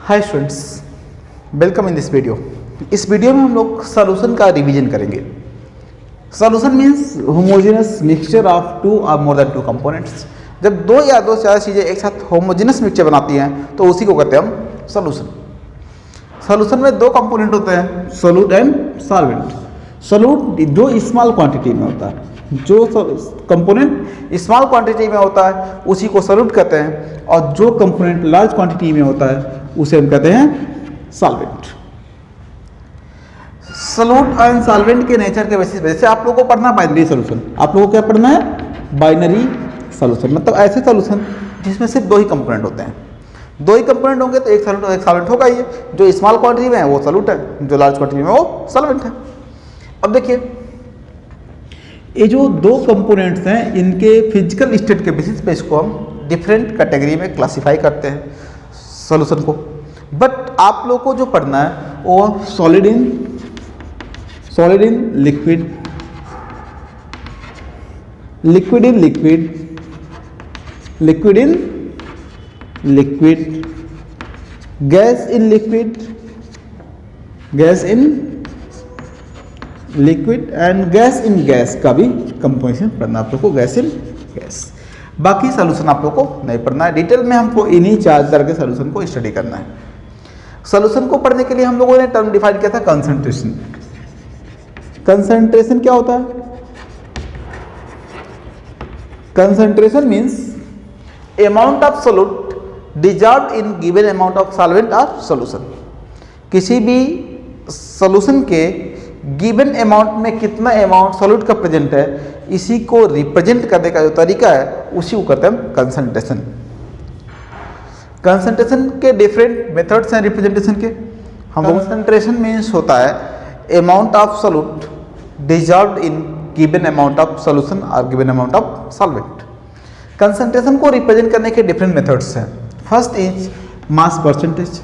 Hi students, welcome in this video. इस video में हम लोग सॉल्यूशन का रिवीजन करेंगे। Solution means homogeneous mixture of two और मोर देन टू कंपोनेंट्स। जब दो या दो से ज़्यादा चीज़ें एक साथ होमोजेनस मिक्सचर बनाती हैं तो उसी को कहते हैं हम सॉल्यूशन। सॉल्यूशन में दो कंपोनेंट होते हैं, सोल्यूट एंड सॉल्वेंट। सोल्यूट जो स्मॉल क्वांटिटी में होता है, जो कंपोनेंट स्मॉल क्वांटिटी में होता है उसी को सोल्यूट कहते हैं, और जो कंपोनेंट लार्ज क्वांटिटी में होता है उसे हम कहते हैं सॉल्वेंट। सोल्यूट एंड सॉल्वेंट के नेचर के बेसिस पे जैसे आप लोगों को पढ़ना बाइनरी सॉल्यूशन, आप लोगों को क्या पढ़ना है? बाइनरी सॉल्यूशन, मतलब ऐसे सॉल्यूशन जिसमें सिर्फ दो ही कंपोनेंट होते हैं। दो ही कंपोनेंट होंगे तो एक सोल्यूट और एक सॉल्वेंट होगा ही। जो स्मॉल क्वांटिटी में है वो सोल्यूट है, जो लार्ज क्वांटिटी में वो सॉल्वेंट है। अब देखिए, ये जो दो कंपोनेंट्स हैं इनके फिजिकल स्टेट के बेसिस पे इसको हम डिफरेंट कैटेगरी में क्लासिफाई करते हैं सॉल्यूशन को। बट आप लोगों को जो पढ़ना है वो solid in liquid, liquid in liquid, liquid in liquid, gas in liquid, gas in liquid and gas in gas का भी कंपोजिशन पढ़ना आप लोग को, गैस इन गैस। बाकी सॉल्यूशन आप लोग को नहीं पढ़ना है, डिटेल में हमको इन्हीं चार तरह के सॉल्यूशन को स्टडी करना है। सॉल्यूशन को पढ़ने के लिए हम लोगों ने टर्म डिफाइन किया था कंसंट्रेशन। कंसंट्रेशन क्या होता है? Concentration means amount of solute dissolved in given amount of solvent और सॉल्यूशन। किसी भी सॉल्यूशन के गिवन अमाउंट में कितना अमाउंट सॉल्यूट का प्रेजेंट है, इसी को रिप्रेजेंट करने का जो तरीका है उसी को कहते हैं कंसंट्रेशन। कंसंट्रेशन के डिफरेंट मेथड्स हैं रिप्रेजेंटेशन के। हम कंसंट्रेशन मीन्स होता है amount of solute dissolved in given amount of solution और given amount of solvent. Concentration को रिप्रेजेंट करने के डिफरेंट मेथड्स हैं। First is mass percentage.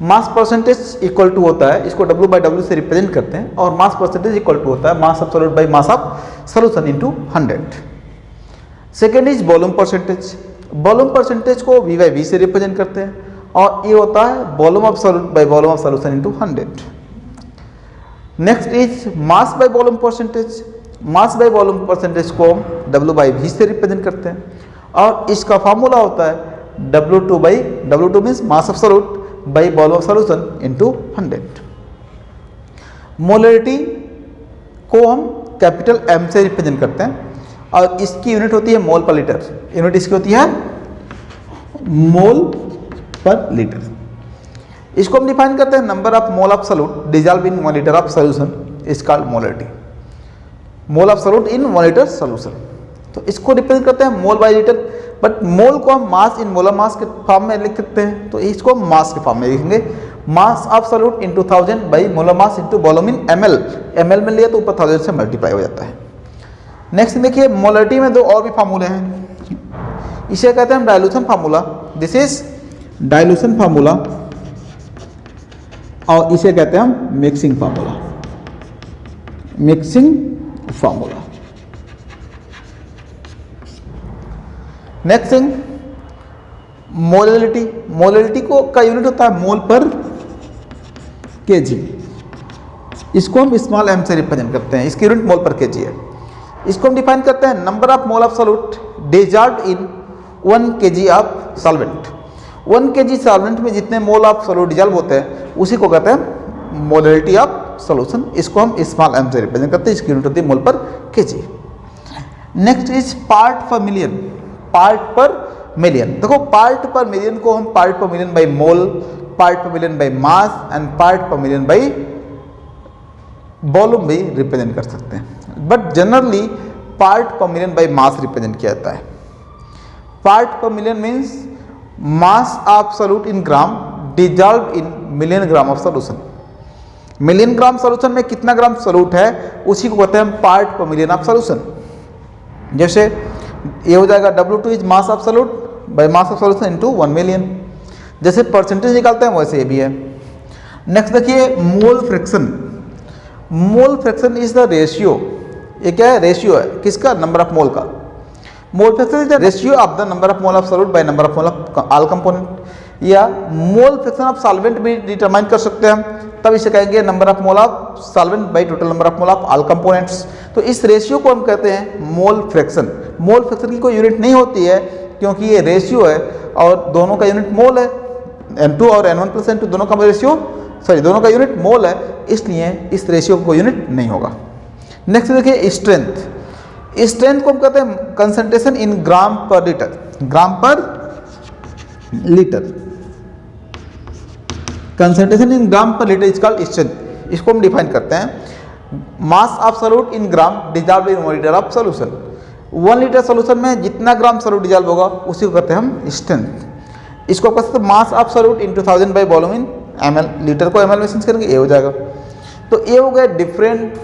Mass percentage equal to होता है, इसको W/W से रिप्रेजेंट करते हैं, और मास परसेंटेज इक्वल टू होता है mass of solute by mass of solution into 100। Second is volume percentage. Volume percentage को V/V से रिप्रेजेंट करते हैं, और ये होता है volume of solute by volume of solution into 100। Next is mass by volume percentage. Mass by volume percentage को W/V से रिप्रेजेंट करते हैं, और इसका फार्मूला होता है W2 means mass of solute by volume of solution into 100। Molarity को हम कैपिटल M से रिप्रेजेंट करते हैं, और इसकी यूनिट होती है मोल पर लीटर। यूनिट इसकी होती है मोल पर लीटर। इसको हम डिफाइन करते हैं number of mole of solute dissolve in 1 litre of solution is called molarity. Mole of solute in 1 litre solution, तो इसको रिप्रेजेंट करते हैं मोल बाई लीटर। बट मोल को हम मास इन मोलर मास के फॉर्म में लिख सकते हैं, तो इसको हम मास के फॉर्म में लिखेंगे। मास of solute into 1000 by molar mass into volume in ml। ml में लिया तो ऊपर 1000 से मल्टीप्लाई हो जाता है। नेक्स्ट देखिए, मोलरिटी में दो और भी फार्मूले हैं। इसे कहते हैं हम dilution formula, this is dilution formula, और इसे कहते हैं हम mixing formula, mixing formula. Next thing molarity. Molarity को का यूनिट होता है मोल पर केजी। इसको हम स्मॉल m से रिप्रेजेंट करते हैं, इसकी यूनिट मोल पर केजी है। इसको हम डिफाइन करते हैं number of mole of solute dissolved in 1 kg of solvent. 1 kg solvent में जितने मोल ऑफ सॉल्यूट डिजॉल्व होते हैं उसी को कहते हैं मोलरिटी ऑफ सॉल्यूशन। इसको हम स्मॉल m से रिप्रेजेंट करते हैं, इसकी यूनिट होती है मोल पर केजी। नेक्स्ट इज पार्ट पर मिलियन। पार्ट पर मिलियन, देखो पार्ट पर मिलियन को हम पार्ट पर मिलियन बाई मोल, पार्ट पर million by mass and part पर मिलियन बाई वॉल्यूम भी रिप्रेजेंट कर सकते हैं। बट जनरली पार्ट पर मिलियन बाई मास रिप्रेजेंट किया जाता है। पार्ट पर million means mass of solute in gram dissolve in million gram of solution. Million gram solution में कितना ग्राम सॉल्यूट है उसी को कहते हैं हम पार्ट पर मिलियन ऑफ सॉल्यूशन। जैसे ये हो जाएगा W2 is mass of solute by mass of solution into 1 million. जैसे परसेंटेज निकालते हैं वैसे ये भी है। नेक्स्ट देखिए mole fraction. Mole fraction is the ratio. ये क्या है? रेशियो है किसका? नंबर ऑफ मोल का। Mole fraction is the ratio of the number of mole of solute by number of mole of all component. या मोल फ्रैक्शन ऑफ सॉल्वेंट भी determine कर सकते हैं हम, तब इसे कहेंगे number of mole of solvent by total number of mole of all components. तो इस रेशियो को हम कहते हैं मोल फ्रैक्शन। मोल फ्रैक्शन की कोई यूनिट नहीं होती है क्योंकि ये रेशियो है और दोनों का यूनिट मोल है, N2 और N1 प्लस N2 दोनों का रेशियो दोनों का यूनिट मोल है, इसलिए इस रेशियो का कोई यूनिट नहीं होगा। नेक्स्ट देखिए स्ट्रेंथ। स्ट्रेंथ को हम कहते हैं कंसंट्रेशन इन ग्राम पर लीटर, ग्राम पर लीटर, कंसंट्रेशन इन ग्राम पर लीटर इज कॉल्ड स्ट्रेंथ। इसको हम डिफाइन करते हैं मास of solute in gram dissolve in 1 litre of solution. 1 litre solution में जितना ग्राम सॉल्यूट डिजॉल्व होगा उसी को कहते हैं हम स्ट्रेंथ। इसको कहते हैं मास of solute in 2000 by volume in ml, litre को ml में चेंज करेंगे ये हो जाएगा। तो ये हो गया different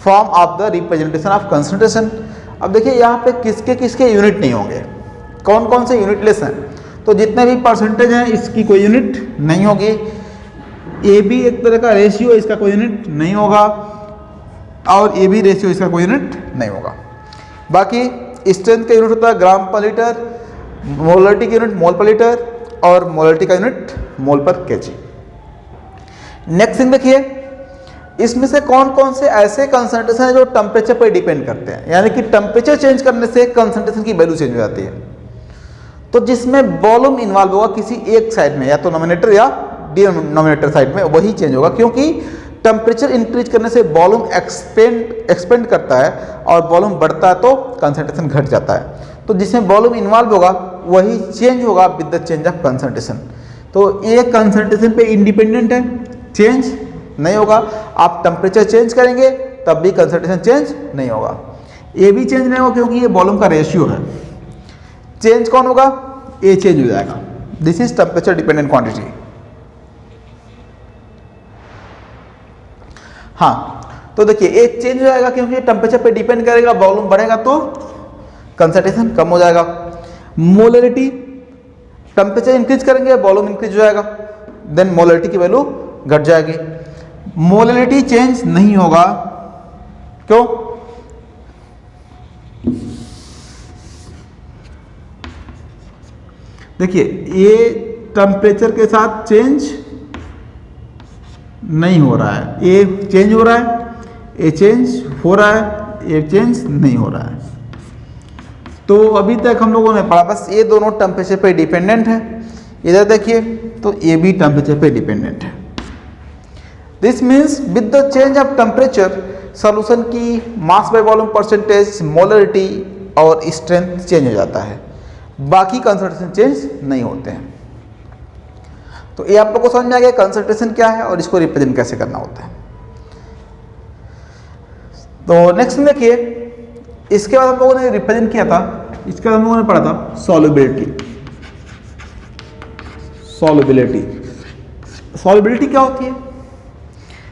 form of the representation of concentration. अब देखिए यहाँ पे किसके किसके यूनिट नहीं होंगे, कौन कौन से यूनिटलेस हैं। तो जितने भी परसेंटेज हैं इसकी कोई यूनिट नहीं होगी। ए भी एक तरह का रेशियो, इसका कोई यूनिट नहीं होगा, और ए भी रेशियो, इसका कोई यूनिट नहीं होगा। बाकी स्ट्रेंथ का यूनिट होता है ग्राम पर लीटर, मोलरिटी का यूनिट मोल पर लीटर, और मोलरिटी का यूनिट मोल पर केजी। नेक्स्ट थिंग देखिए, इसमें से कौन कौन से ऐसे कंसंट्रेशन है जो टेम्परेचर पर डिपेंड करते हैं, यानी कि टेम्परेचर चेंज करने से कंसंट्रेशन की वैल्यू चेंज हो जाती है। तो जिसमें वॉल्यूम इन्वॉल्व होगा किसी एक साइड में, या तो नोमिनेटर या डिनोमिनेटर साइड में, वही चेंज होगा, क्योंकि टेम्परेचर इंक्रीज करने से वॉल्यूम एक्सपेंड करता है, और वॉल्यूम बढ़ता है तो कंसंट्रेशन घट जाता है। तो जिसमें वॉल्यूम इन्वॉल्व होगा वही चेंज होगा with the change of concentration. तो ये कंसंट्रेशन पे इंडिपेंडेंट है, चेंज नहीं होगा। आप टेम्परेचर चेंज करेंगे तब भी कंसंट्रेशन चेंज नहीं होगा, ये भी चेंज नहीं होगा क्योंकि ये वॉल्यूम का रेशियो है। चेंज कौन होगा, ये चेंज हो जाएगा। This is temperature dependent quantity. हाँ, तो देखिए ये चेंज हो जाएगा क्योंकि टेम्परेचर पे डिपेंड करेगा, वॉल्यूम बढ़ेगा तो कंसंट्रेशन कम हो जाएगा। मोलरिटी, टेम्परेचर इंक्रीज करेंगे वॉल्यूम इंक्रीज हो जाएगा, देन मोलरिटी की वैल्यू घट जाएगी। मोलरिटी चेंज नहीं होगा, क्यों? देखिए ये टेम्परेचर के साथ चेंज नहीं हो रहा है, ये चेंज हो रहा है, ये चेंज हो रहा है, ये चेंज नहीं हो रहा है। तो अभी तक हम लोगों ने पढ़ा बस ये दोनों टेम्परेचर पे डिपेंडेंट है। इधर देखिए तो ये भी टेम्परेचर पे डिपेंडेंट है। This means with the change of temperature solution की mass by volume percentage, molarity और स्ट्रेंथ चेंज हो जाता है, बाकी कंसंट्रेशन चेंज नहीं होते हैं। तो ये आप लोग को समझ में आ गया कंसंट्रेशन क्या है और इसको रिप्रेजेंट कैसे करना होता है। तो नेक्स्ट देखिए, इसके बाद हम लोगों ने रिप्रेजेंट किया था, इसके बाद हम लोगों ने पढ़ा था सॉल्युबिलिटी। सॉल्युबिलिटी क्या होती है?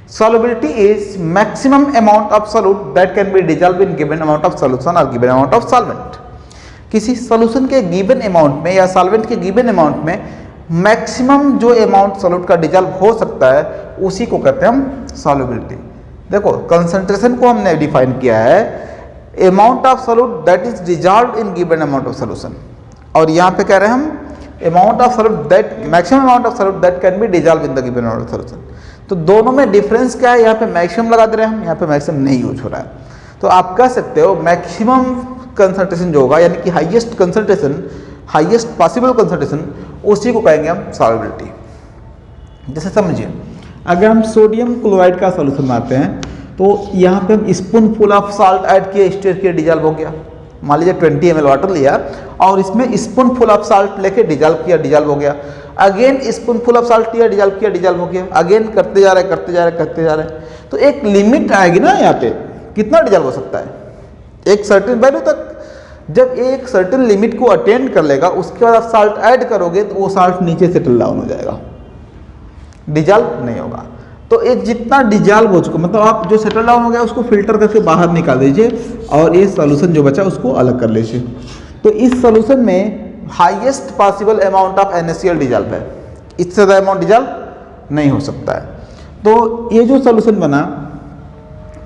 Solubility is maximum amount of solute that can be dissolve in given amount of solution और गिवन अमाउंट ऑफ सॉल्वेंट। किसी सॉल्यूशन के गिवन अमाउंट में या सॉल्वेंट के गिवन अमाउंट में मैक्सिमम जो अमाउंट सॉल्यूट का डिजॉल्व हो सकता है उसी को कहते हैं हम सॉल्युबिलिटी। देखो कंसंट्रेशन को हमने डिफाइन किया है amount of solute that is dissolved in given amount of solution, और यहाँ पे कह रहे हैं हम amount of solute that maximum amount of solute that can be dissolve in the given amount of solution. तो दोनों में डिफरेंस क्या है? यहाँ पे मैक्सिमम लगा दे रहे हैं हम, यहाँ पे मैक्सिमम नहीं यूज हो रहा है। तो आप कह सकते हो मैक्सिमम कंसंट्रेशन जो होगा यानी कि highest concentration, highest possible concentration, उसी को कहेंगे हम सॉल्युबिलिटी। जैसे समझिए अगर हम सोडियम क्लोराइड का सॉल्यूशन बनाते हैं तो यहाँ पे हम spoon full of salt add किए, स्टर किए, डिजॉल्व हो गया। मान लीजिए 20 ml वाटर लिया और इसमें स्पून फुल ऑफ साल्ट लेके डिजॉल्व किया, डिजॉल्व हो गया। Again spoon full of salt लिया, डिजॉल्व किया, डिजॉल्व हो गया। अगेन करते जा रहे हैं, करते जा रहे हैं, करते जा रहे हैं। तो एक लिमिट आएगी ना यहाँ पे, कितना डिजॉल्व हो सकता है एक सर्टेन वैल्यू तक। जब एक सर्टेन लिमिट को अटेंड कर लेगा उसके बाद आप साल्ट ऐड करोगे तो वो साल्ट नीचे सेटल डाउन हो जाएगा, डिजॉल्व नहीं होगा। तो ये जितना डिजॉल्व हो चुका मतलब आप जो सेटल डाउन हो गया उसको फिल्टर करके बाहर निकाल दीजिए और ये सॉल्यूशन जो बचा उसको अलग कर लीजिए। तो इस सॉल्यूशन में highest possible amount of NaCl dissolve है, इससे ज़्यादा अमाउंट डिजॉल्व नहीं हो सकता है। तो ये जो सॉल्यूशन बना,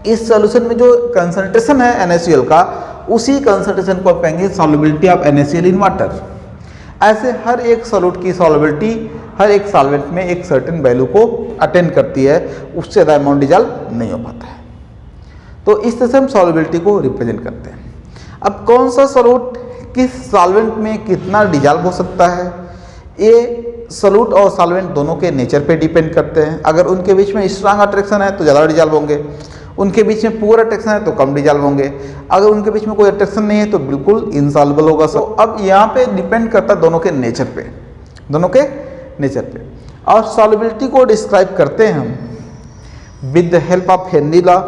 इस सॉल्यूशन में जो कंसंट्रेशन है NaCl का, उसी कंसंट्रेशन को आप कहेंगे solubility of NaCl in water. ऐसे हर एक सॉल्यूट की सॉल्युबिलिटी हर एक सॉल्वेंट में एक सर्टेन वैल्यू को अटेंड करती है, उससे ज़्यादा अमाउंट डिजॉल्व नहीं हो पाता है। तो इस तरह से हम सॉल्युबिलिटी को रिप्रेजेंट करते हैं। अब कौन सा सॉल्यूट किस सॉल्वेंट में कितना डिजॉल्व हो सकता है, ये सॉल्यूट और सॉल्वेंट दोनों के नेचर पे डिपेंड करते हैं। अगर उनके बीच में स्ट्रांग अट्रैक्शन है तो ज़्यादा डिजॉल्व होंगे, उनके बीच में पुअर अट्रैक्शन है तो कम डिजॉल्व होंगे, अगर उनके बीच में कोई अट्रैक्शन नहीं है तो बिल्कुल इनसॉल्युबल होगा। सो अब यहाँ पे डिपेंड करता है दोनों के नेचर पे, दोनों के नेचर पे। और सॉल्युबिलिटी को डिस्क्राइब करते हैं हम with the help of Henry law,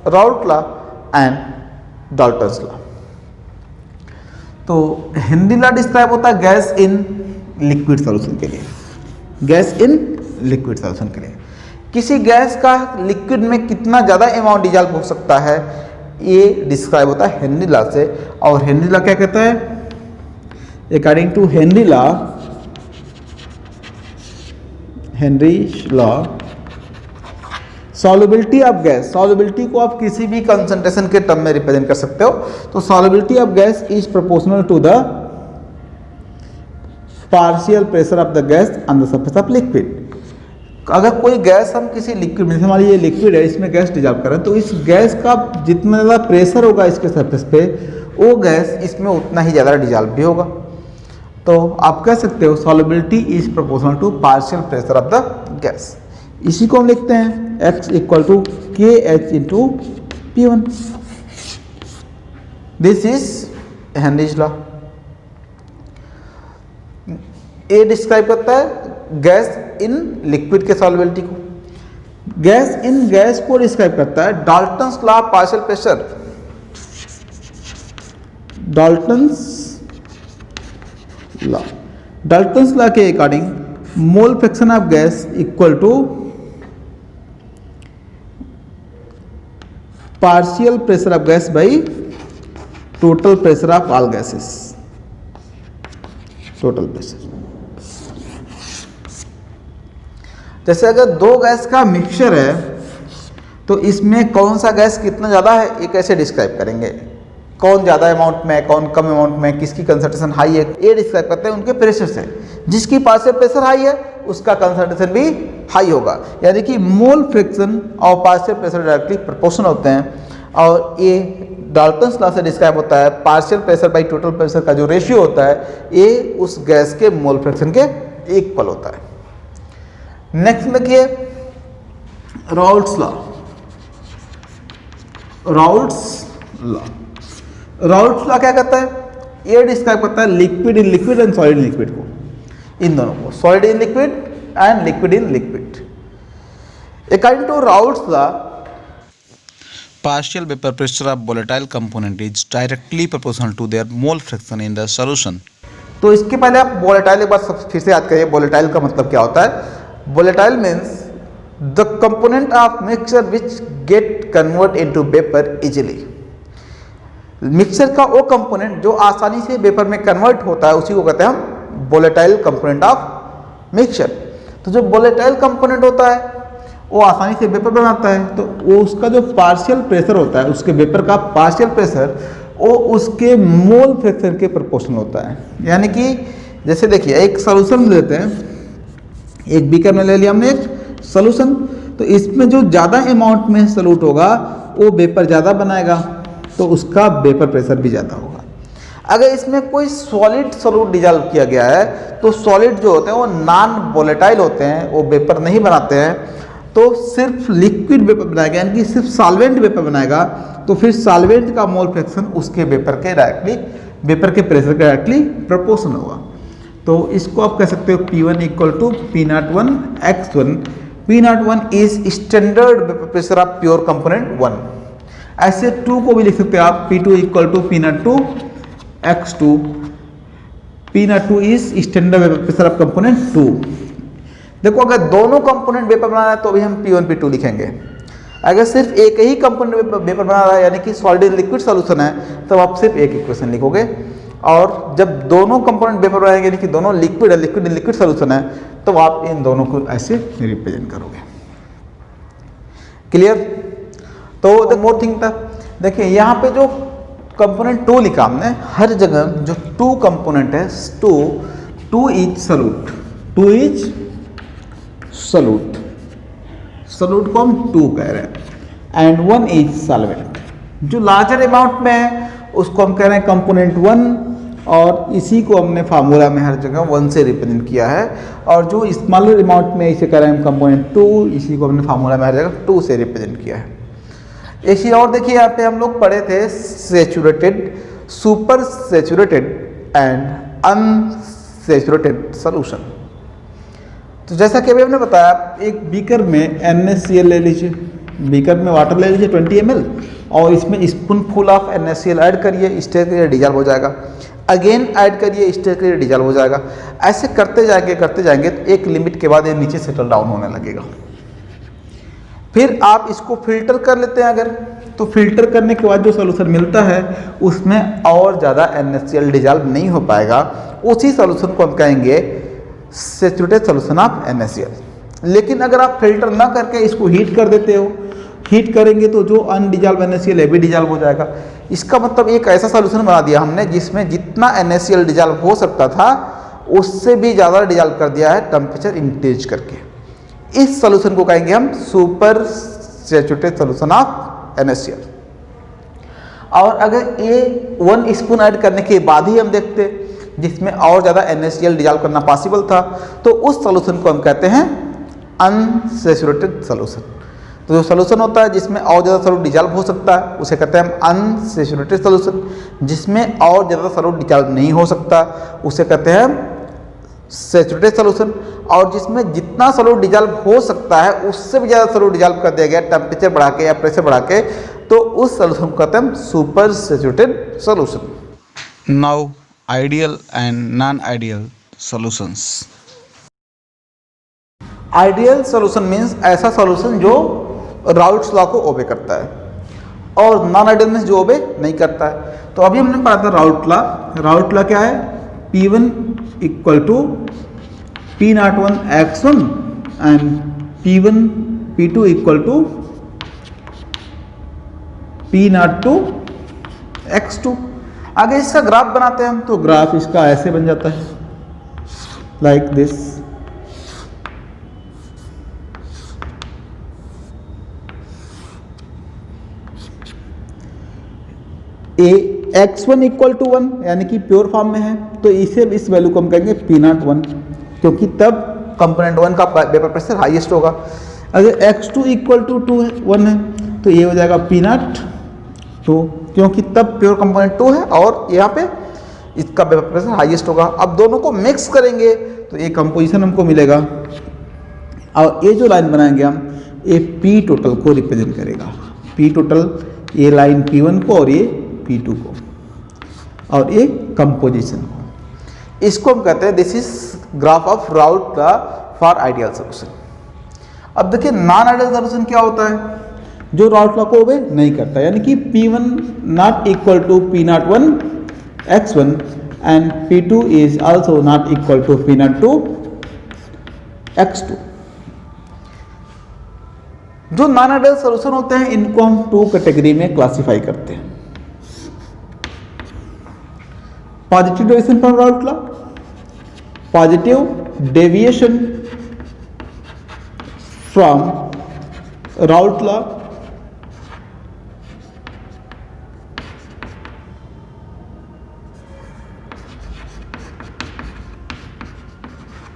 Raoult law and Dalton's law. तो हेनरी लॉ डिस्क्राइब होता है गैस इन लिक्विड सॉल्यूशन के लिए, गैस इन लिक्विड सॉल्यूशन के लिए किसी गैस का लिक्विड में कितना ज़्यादा अमाउंट डिजॉल्व हो सकता है, ये डिस्क्राइब होता है हेनरी लॉ से। और हेनरी लॉ क्या कहता है, according to Henry law, solubility of gas, solubility को आप किसी भी कंसंट्रेशन के टर्म में रिप्रेजेंट कर सकते हो। तो solubility of gas is proportional to the partial pressure of the gas on the surface of liquid. अगर कोई गैस हम किसी लिक्विड में, हमारी ये लिक्विड है, इसमें गैस डिजॉल्व कर रहे हैं, तो इस गैस का जितना ज़्यादा प्रेशर होगा इसके सरफेस पे, वो गैस इसमें उतना ही ज़्यादा डिजॉल्व भी होगा। तो आप कह सकते हो solubility is proportional to partial pressure of the gas. इसी को हम लिखते हैं X equal to K H into P1। This is Henry's law. ये डिस्क्राइब करता है गैस इन लिक्विड के सॉल्युबिलिटी को। गैस इन गैस को डिस्क्राइब करता है Dalton's law partial pressure. Dalton's law के according mole fraction of gas equal to partial pressure of gas by total pressure of all gases, total pressure. जैसे अगर दो gas का mixture है तो इसमें कौन सा गैस कितना ज़्यादा है ये कैसे डिस्क्राइब करेंगे, कौन ज़्यादा अमाउंट में है, कौन कम अमाउंट में, किसकी कंसंट्रेशन हाई है, ये डिस्क्राइब करते हैं उनके प्रेशर से। जिसकी पार्शियल प्रेशर हाई है उसका कंसंट्रेशन भी हाई होगा, यानी कि मोल फ्रैक्शन और पार्शियल प्रेशर डायरेक्टली प्रोपोर्शनल होते हैं। और ये डाल्टन्स लॉ से डिस्क्राइब होता है partial pressure by total pressure का जो रेशियो होता है ये उस गैस के मोल फ्रैक्शन के इक्वल होता है। नेक्स्ट देखिए राउल्ट्स लॉ। राउल्ट्स लॉ क्या कहता है, ये डिस्क्राइब करता है liquid in liquid and solid in liquid को, इन दोनों को, solid in liquid and liquid in liquid. According to Raoult's law, partial vapor pressure of volatile component is directly proportional to their mole fraction in the solution। तो इसके पहले आप volatile एक बार फिर से याद करिए, वोलेटाइल का मतलब क्या होता है। Volatile means the component of mixture which get convert into vapour easily. Mixture का वो कंपोनेंट जो आसानी से वेपर में कन्वर्ट होता है उसी को कहते हैं हम वोलेटाइल कंपोनेंट ऑफ मिक्सचर। तो जो वोलेटाइल कंपोनेंट होता है वो आसानी से वेपर बनाता है, तो वो उसका जो पार्शियल प्रेशर होता है, उसके वेपर का पार्शियल प्रेशर वो उसके मोल फ्रैक्शन के प्रोपोर्शनल होता है। यानी कि जैसे देखिए एक सॉल्यूशन लेते हैं, एक बीकर में ले लिया हमने एक सॉल्यूशन, तो इसमें जो ज़्यादा अमाउंट में सॉल्यूट होगा वो वेपर ज़्यादा बनाएगा, तो उसका वेपर प्रेशर भी ज़्यादा होगा। अगर इसमें कोई सॉलिड सॉल्यूट डिजॉल्व किया गया है तो सॉलिड जो होते हैं वो नॉन वोलेटाइल होते हैं, वो वेपर नहीं बनाते हैं, तो सिर्फ लिक्विड वेपर बनाएगा, यानी कि सिर्फ सॉल्वेंट वेपर बनाएगा, तो फिर सॉल्वेंट का मोल फ्रैक्शन उसके वेपर के डायरेक्टली, वेपर के प्रेशर के डायरेक्टली प्रोपोर्शनल होगा। तो इसको आप कह सकते हो P1 equal to P01 X1। P01 is standard vapour pressure of pure component 1। ऐसे 2 को भी लिख सकते हो आप, P2 equal to P02 X2। P02 is standard vapour pressure of component 2। देखो अगर दोनों कंपोनेंट वेपर बनाना है तो भी हम P1 P2 लिखेंगे। अगर सिर्फ एक ही कंपोनेंट वेपर बना रहा है यानी कि सॉलिड लिक्विड सॉल्यूशन है तो आप सिर्फ एक इक्वेशन लिखोगे, और जब दोनों कंपोनेंट वेपर बनाएंगे यानी कि दोनों लिक्विड है, लिक्विड लिक्विड सॉल्यूशन है, तो आप इन दोनों को ऐसे रिप्रेजेंट करोगे। क्लियर। तो द मोर थिंग था, देखिए यहाँ पे जो कंपोनेंट 2 लिखा हमने, हर जगह जो 2 कंपोनेंट है 2 2 is solute, 2 is solute, solute को हम 2 कह रहे हैं, एंड 1 इज सॉल्वेंट। जो लार्जर अमाउंट में है उसको हम कह रहे हैं कंपोनेंट 1, और इसी को हमने फार्मूला में हर जगह 1 से रिप्रेजेंट किया है। और जो स्मॉलर अमाउंट में इसे कह रहे हैं हम कंपोनेंट 2, इसी को हमने फार्मूला में हर जगह 2 से रिप्रेजेंट किया है। एक चीज़ और देखिए, यहाँ पे हम लोग पढ़े थे saturated, super saturated and unsaturated solution. तो जैसा कि अभी हमने बताया, एक बीकर में NaCl ले लीजिए, बीकर में वाटर ले लीजिए 20 ml, और इसमें spoon full of NaCl add करिए, स्टेयर करिए, डिजॉल्व हो जाएगा। अगेन ऐड करिए, स्टेयर करिए, डिजॉल्व हो जाएगा। ऐसे करते जाएंगे तो एक लिमिट के बाद ये नीचे सेटल डाउन होने लगेगा। फिर आप इसको फिल्टर कर लेते हैं अगर, तो फिल्टर करने के बाद जो सॉल्यूशन मिलता है उसमें और ज़्यादा NaCl डिजॉल्व नहीं हो पाएगा। उसी सॉल्यूशन को हम कहेंगे सैचुरेटेड सॉल्यूशन ऑफ NaCl। लेकिन अगर आप फिल्टर ना करके इसको हीट कर देते हो, हीट करेंगे तो जो अनडिजॉल्व NaCl है भी डिजॉल्व हो जाएगा। इसका मतलब एक ऐसा सॉल्यूशन बना दिया हमने जिसमें जितना NaCl डिजॉल्व हो सकता था उससे भी ज़्यादा डिजॉल्व कर दिया है टेम्परेचर इंक्रीज करके। इस सॉल्यूशन को कहेंगे हम super saturated solution of NaCl। और अगर ये 1 स्पून ऐड करने के बाद ही हम देखते जिसमें और ज़्यादा NaCl डिजॉल्व करना पॉसिबल था, तो उस सॉल्यूशन को हम कहते हैं अनसैचुरेटेड सॉल्यूशन। तो जो सॉल्यूशन होता है जिसमें और ज़्यादा सॉल्यूट डिजॉल्व हो सकता है उसे कहते हैं हम अनसैचुरेटेड सॉल्यूशन। जिसमें और ज़्यादा सॉल्यूट डिजॉल्व नहीं हो सकता उसे कहते हैं हम सैचुरेटेड सॉल्यूशन। और जिसमें जितना सॉल्यूट डिजॉल्व हो सकता है उससे भी ज़्यादा सॉल्यूट डिजॉल्व कर दिया गया टेम्परेचर बढ़ा के या प्रेशर बढ़ा के, तो उस सॉल्यूशन को कहते हैं हम super saturated solution. Now ideal and non ideal solutions. Ideal solution means ऐसा सॉल्यूशन जो राउल्ट्स लॉ को ओबे करता है, और नॉन आइडियल मीन्स जो ओबे नहीं करता है। तो अभी हमने पढ़ा था राउल्ट लॉ। राउल्ट लॉ क्या है? P1 equal to P01 x1 and P2 equal to P02 x2। आगे इसका ग्राफ बनाते हैं हम, तो ग्राफ इसका ऐसे बन जाता है like this. x1 equal to 1 यानी कि प्योर फॉर्म में है, तो इसे इस वैल्यू को हम कहेंगे P01, क्योंकि तब कंपोनेंट 1 का वेपर प्रेशर हाईएस्ट होगा। अगर x2 इक्वल टू 1 है तो ये हो जाएगा P02, क्योंकि तब प्योर कंपोनेंट 2 है और यहाँ पे इसका वेपर प्रेशर हाईएस्ट होगा। अब दोनों को मिक्स करेंगे तो ये कंपोजिशन हमको मिलेगा, और ये जो लाइन बनाएंगे हम, ये P टोटल को रिप्रेजेंट करेगा। P टोटल ये लाइन P1 को और ये P2 को, और ये कंपोजिशन को। इसको हम कहते हैं this is graph of Raoult law for ideal solution. अब देखिए नॉन आइडियल सॉल्यूशन क्या होता है? जो राउल्ट लॉ को ओबे नहीं करता, यानी कि P1 not equal to P01 x1 and P2 is also not equal to P02 x2। जो नॉन आइडियल सॉल्यूशन होते हैं इनको हम 2 कैटेगरी में क्लासिफाई करते हैं। Positive deviation from Raoult law, positive deviation from Raoult law,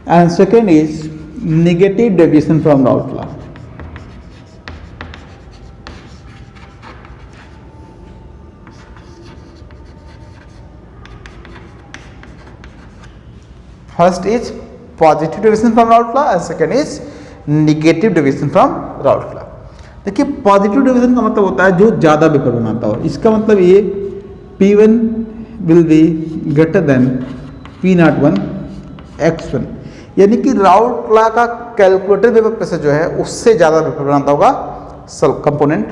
and second is negative deviation from Raoult law. First is positive deviation from Raoult law and second is negative deviation from Raoult law. देखिए positive division का मतलब होता है जो ज़्यादा vapour बनाता हो। इसका मतलब ये P1 will be greater than P01 x1, यानी कि राउल्ट लॉ का कैलकुलेटेड वेपर प्रेशर जो है उससे ज़्यादा वेपर बनाता होगा कंपोनेंट,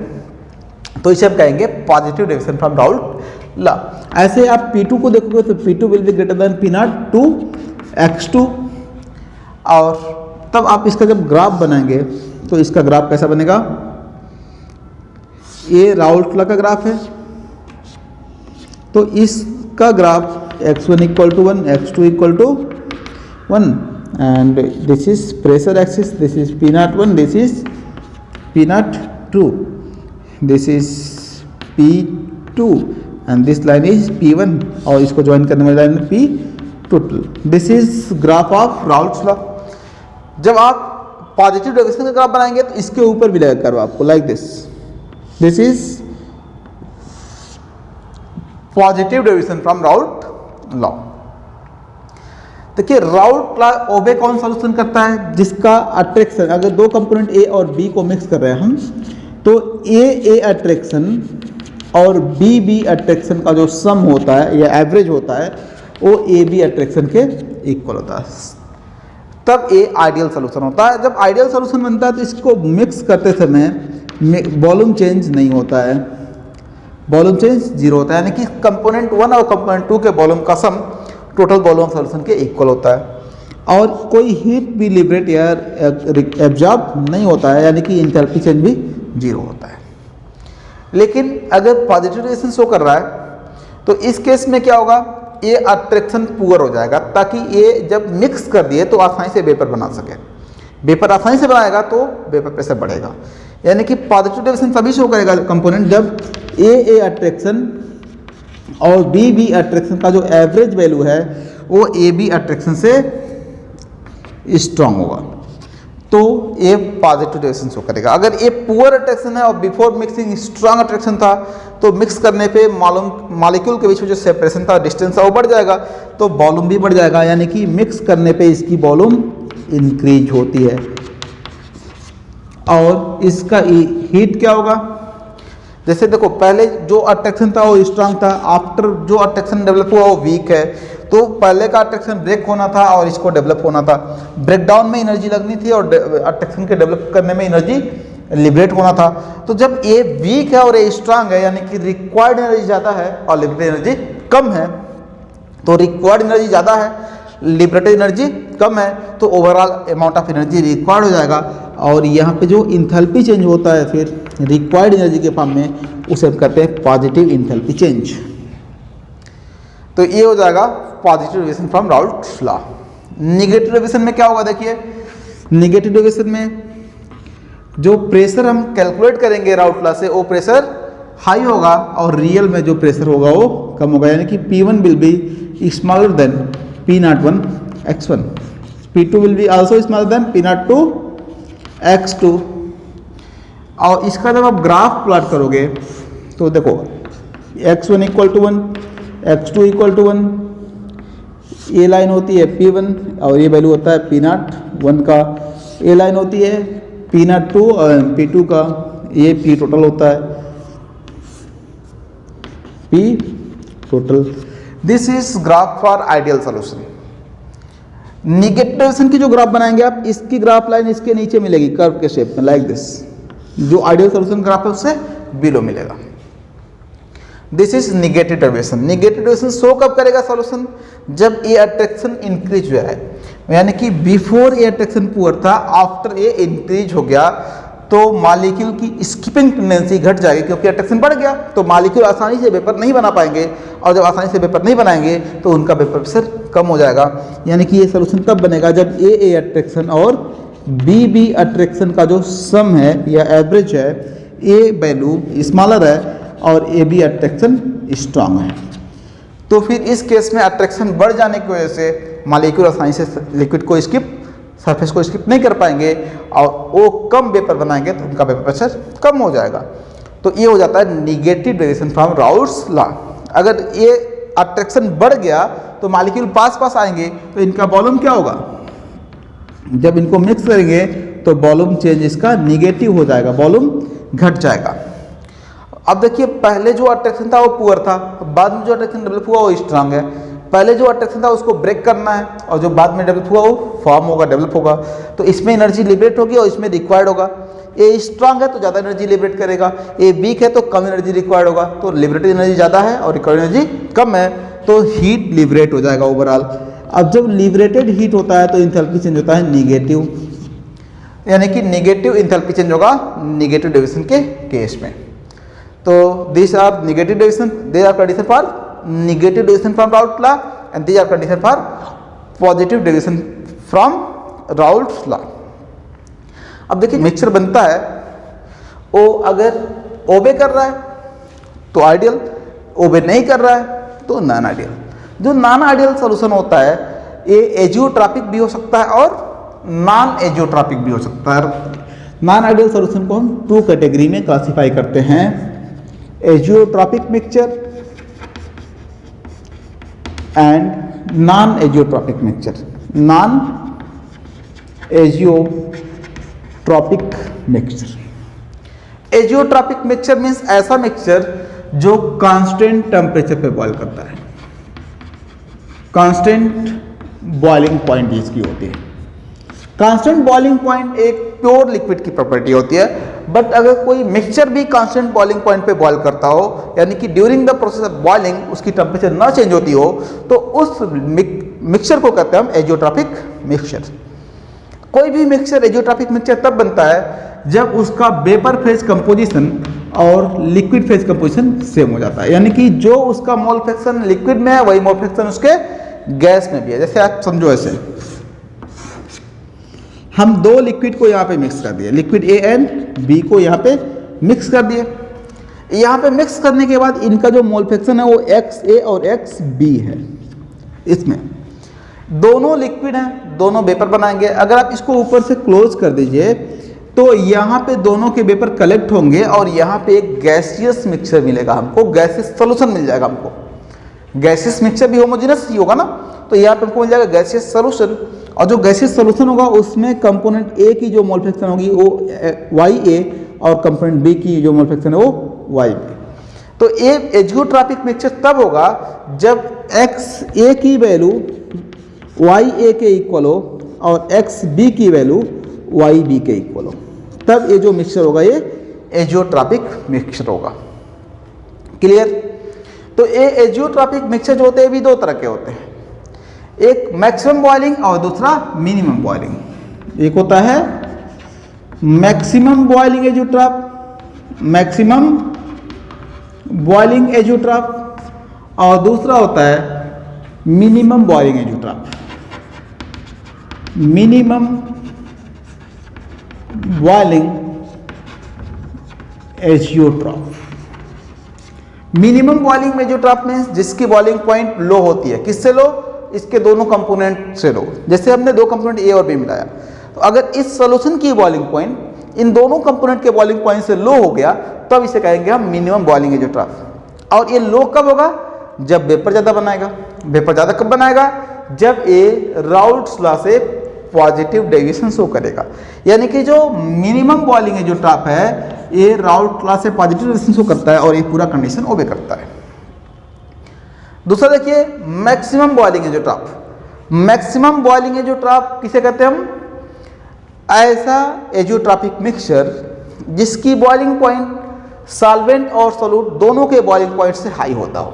तो इसे हम कहेंगे positive deviation from Raoult law. ऐसे आप P2 को देखोगे तो P2 will be greater than P02 x2, और तब आप इसका जब ग्राफ बनाएंगे तो इसका ग्राफ कैसा बनेगा? ये राउल्ट लॉ का ग्राफ है, तो इसका graph x1 equal to 1 x2 equal to 1 and this is pressure axis, this is P naught 1, this is P naught 2, this is P2 and this line is P1 और इसको join करने वाली line P total. This is graph of Raoult's law. जब आप positive deviation का graph बनाएंगे तो इसके ऊपर भी लगेगा कर्व आपको like this. This is positive deviation from Raoult law. देखिए राउल्ट लॉ ओबे कौन सॉल्यूशन करता है? जिसका अट्रैक्शन, अगर दो कंपोनेंट ए और बी को मिक्स कर रहे हैं हम, तो ए अट्रैक्शन और बी अट्रैक्शन का जो सम होता है या एवरेज होता है वो ए बी अट्रैक्शन के इक्वल होता है, तब ए आइडियल सोल्यूशन होता है. जब आइडियल सोल्यूशन बनता है तो इसको मिक्स करते समय वॉल्यूम चेंज नहीं होता है, वॉल्यूम चेंज जीरो होता है, यानी कि कंपोनेंट 1 और कंपोनेंट 2 के वॉल्यूम का सम टोटल वॉल्यूम सोल्यूशन के इक्वल होता है और कोई हीट भी लिबरेट या एब्जॉर्ब नहीं होता है, यानी कि इंथैल्पी चेंज भी जीरो होता है. लेकिन अगर पॉजिटिव डेविएशन शो कर रहा है तो इस केस में क्या होगा? ये अट्रैक्शन पुअर हो जाएगा, ताकि ये जब मिक्स कर दिए तो आसानी से वेपर बना सके. वेपर आसानी से बनाएगा तो वेपर प्रेशर बढ़ेगा, यानी कि पॉजिटिव डेविएशन तभी शो करेगा कंपोनेंट जब ए अट्रैक्शन और बी अट्रैक्शन का जो एवरेज वैल्यू है वो ए बी अट्रैक्शन से स्ट्रांग होगा, तो ये पॉजिटिव डेविएशन शो करेगा. अगर ये पुअर अट्रैक्शन है और बिफोर मिक्सिंग स्ट्रांग अट्रैक्शन था तो मिक्स करने पे मॉलिक्यूल के बीच में जो सेपरेशन था, डिस्टेंस था, वो बढ़ जाएगा, तो वॉल्यूम भी बढ़ जाएगा, यानी कि मिक्स करने पे इसकी वॉल्यूम इंक्रीज होती है. और इसका हीट क्या होगा? जैसे देखो पहले जो अट्रैक्शन था वो स्ट्रांग था, आफ्टर जो अट्रैक्शन डेवलप हुआ वो वीक है, तो पहले का अट्रैक्शन ब्रेक होना था और इसको डेवलप होना था. ब्रेकडाउन में एनर्जी लगनी थी और अट्रैक्शन के डेवलप करने में एनर्जी लिबरेट होना था. तो जब ए वीक है और ए स्ट्रांग है, यानी कि रिक्वायर्ड एनर्जी ज़्यादा है और लिबरेटेड एनर्जी कम है, तो रिक्वायर्ड एनर्जी ज़्यादा है, लिबरेटेड एनर्जी कम है, तो overall amount of energy required हो जाएगा. और यहाँ पे जो इंथैल्पी चेंज होता है फिर रिक्वायर्ड एनर्जी के फॉर्म में, उसे हम कहते हैं पॉजिटिव इंथैल्पी चेंज. तो ये हो जाएगा positive deviation from Raoult law. Negative deviation में क्या होगा? देखिए निगेटिव डेविएशन में जो प्रेशर हम कैलकुलेट करेंगे राउल्ट लॉ से, वो प्रेशर हाई होगा और रियल में जो प्रेशर होगा वो कम होगा, यानी कि P1 will be smaller than P01 x1, P2 will be also smaller than P02 x2. और इसका जब आप ग्राफ प्लॉट करोगे तो देखो x1 equal to 1, x2 equal to 1, ये लाइन होती है P1 और ये वैल्यू होता है P01 का, ये लाइन होती है P02 और P2 का, ये P टोटल होता है P total. This is graph for ideal solution. Negative deviation की जो ग्राफ बनाएंगे आप, इसकी ग्राफ लाइन इसके नीचे मिलेगी कर्व के शेप में लाइक दिस. जो आइडियल सोल्यूशन ग्राफ है उससे बिलो मिलेगा. This is negative deviation. Negative deviation show कब करेगा सोल्यूशन? जब ए अट्रैक्शन इंक्रीज हुआ है, यानी कि बिफोर ए अट्रैक्शन पुअर था, आफ्टर ए इंक्रीज हो गया तो मॉलिक्यूल की स्किपिंग टेंडेंसी घट जाएगी, क्योंकि अट्रैक्शन बढ़ गया तो मॉलिक्यूल आसानी से वेपर नहीं बना पाएंगे, और जब आसानी से वेपर नहीं बनाएंगे तो उनका वेपर प्रेशर कम हो जाएगा. यानी कि ये सोल्यूशन तब बनेगा जब ए अट्रैक्शन और बी अट्रैक्शन का जो सम है या एवरेज है, ए वैल्यू स्मॉलर है और ए बी अट्रैक्शन स्ट्रांग है. तो फिर इस केस में अट्रैक्शन बढ़ जाने की वजह से मॉलिक्यूल आसानी से लिक्विड को स्किप, सरफेस को स्किप नहीं कर पाएंगे और वो कम वेपर बनाएंगे तो उनका वेपर प्रेशर कम हो जाएगा. तो ये हो जाता है negative deviation from Raoult's law. अगर ये अट्रैक्शन बढ़ गया तो मॉलिक्यूल पास आएंगे तो इनका वॉल्यूम क्या होगा? जब इनको मिक्स करेंगे तो वॉल्यूम चेंज इसका निगेटिव हो जाएगा, वॉल्यूम घट जाएगा. अब देखिए पहले जो अट्रैक्शन था वो पुअर था, बाद में जो अट्रैक्शन डेवलप हुआ वो स्ट्रांग है. पहले जो अट्रैक्शन था उसको ब्रेक करना है और जो बाद में डेवलप हुआ वो फॉर्म होगा, डेवलप होगा, तो इसमें एनर्जी लिबरेट होगी और इसमें रिक्वायर्ड होगा. ये स्ट्रांग है तो ज़्यादा एनर्जी लिबरेट करेगा, ये वीक है तो कम एनर्जी रिक्वायर्ड होगा, तो लिबरेटेड एनर्जी ज़्यादा है और रिक्वायर्ड एनर्जी कम है, तो हीट लिबरेट हो जाएगा ओवरऑल. अब जब लिबरेटेड हीट होता है तो इंथैल्पी चेंज होता है निगेटिव, यानी कि निगेटिव इंथैल्पी चेंज होगा निगेटिव डेविएशन के केस में. तो this are negative deviation, they are condition for negative deviation from Raoult law and these are condition for positive deviation from Raoult's law. अब देखिए मिक्सचर बनता है, वो अगर ओबे कर रहा है तो आइडियल, ओबे नहीं कर रहा है तो नॉन आइडियल। जो नॉन आइडियल सोल्यूशन होता है ये एजियोट्रॉपिक भी हो सकता है और नॉन एजियोट्रॉपिक भी हो सकता है। नॉन आइडियल सोल्यूशन को हम 2 कैटेगरी में क्लासिफाई करते हैं, azeotropic mixture and non azeotropic mixture. Non azeotropic mixture. Azeotropic mixture means ऐसा मिक्सचर जो कांस्टेंट टेम्परेचर पे बॉयल करता है। कांस्टेंट बॉइलिंग पॉइंट इसकी होती है। कांस्टेंट बॉइलिंग पॉइंट एक प्योर लिक्विड की प्रॉपर्टी होती है, बट अगर कोई मिक्सचर भी कांस्टेंट बॉइलिंग पॉइंट पे बॉयल करता हो, यानी कि during the process of boiling उसकी टेम्परेचर ना चेंज होती हो, तो उस मिक्सचर को कहते हैं हम एजियोट्रॉपिक मिक्सचर। कोई भी मिक्सचर एजियोट्रॉपिक मिक्सचर तब बनता है जब उसका वेपर फेज कंपोजिशन और लिक्विड फेज कंपोजिशन सेम हो जाता है, यानी कि जो उसका मोल फ्रैक्शन लिक्विड में है वही मोल फ्रैक्शन उसके गैस में भी है। जैसे आप समझो, ऐसे हम 2 लिक्विड को यहाँ पे मिक्स कर दिए, लिक्विड ए एंड बी को यहाँ पे मिक्स कर दिए। यहाँ पे मिक्स करने के बाद इनका जो मोल फ्रैक्शन है वो XA और XB है। इसमें दोनों लिक्विड हैं, दोनों वेपर बनाएंगे। अगर आप इसको ऊपर से क्लोज कर दीजिए तो यहाँ पे दोनों के वेपर कलेक्ट होंगे और यहाँ पे एक गैसियस मिक्सचर मिलेगा हमको, गैसियस सोल्यूशन मिल जाएगा हमको। गैसियस मिक्सचर भी होमोजेनस ही होगा ना, तो यहाँ पे हमको मिल जाएगा गैसियस सोल्यूशन। और जो गैसियस सोल्यूशन होगा उसमें कंपोनेंट ए की जो मोल फ्रैक्शन होगी वो YA और कंपोनेंट बी की जो मोल फ्रैक्शन है वो YB। तो ये एजियोट्रॉपिक मिक्सचर तब होगा जब XA की वैल्यू YA के इक्वल हो और XB की वैल्यू YB के इक्वल हो, तब ये जो मिक्सचर होगा ये एजियोट्रॉपिक मिक्सचर होगा। क्लियर? तो ये एजियोट्रॉपिक मिक्सचर जो होते हैं भी 2 तरह के होते हैं, एक मैक्सिमम बॉइलिंग और दूसरा मिनिमम बॉइलिंग। एक होता है maximum boiling azeotrope, maximum boiling azeotrope, और दूसरा होता है minimum boiling azeotrope. Minimum boiling azeotrope. Minimum boiling azeotrope में जिसकी बॉइलिंग पॉइंट लो होती है, किससे लो? इसके दोनों कंपोनेंट से लो। जैसे हमने 2 कंपोनेंट ए और बी मिलाया, तो अगर इस सॉल्यूशन की बॉइलिंग पॉइंट इन दोनों कंपोनेंट के बॉइलिंग पॉइंट से लो हो गया, तब इसे कहेंगे हम मिनिमम बॉइलिंग एजियोट्रॉप। और ये लो कब होगा? जब वेपर ज़्यादा बनाएगा। वेपर ज़्यादा कब बनाएगा? जब ये राउल्ट्स लॉ से पॉजिटिव डेविएशन शो करेगा। यानी कि जो मिनिमम बॉइलिंग एजियोट्रॉप है ये राउल्ट्स लॉ से पॉजिटिव डेविएशन शो करता है और ये पूरा कंडीशन ओबे करता है। दूसरा देखिए maximum boiling azeotrope. Maximum boiling azeotrope किसे कहते हैं हम? ऐसा एजियोट्रॉपिक मिक्सचर जिसकी बॉइलिंग पॉइंट सॉल्वेंट और सोल्यूट दोनों के बॉइलिंग पॉइंट से हाई होता हो।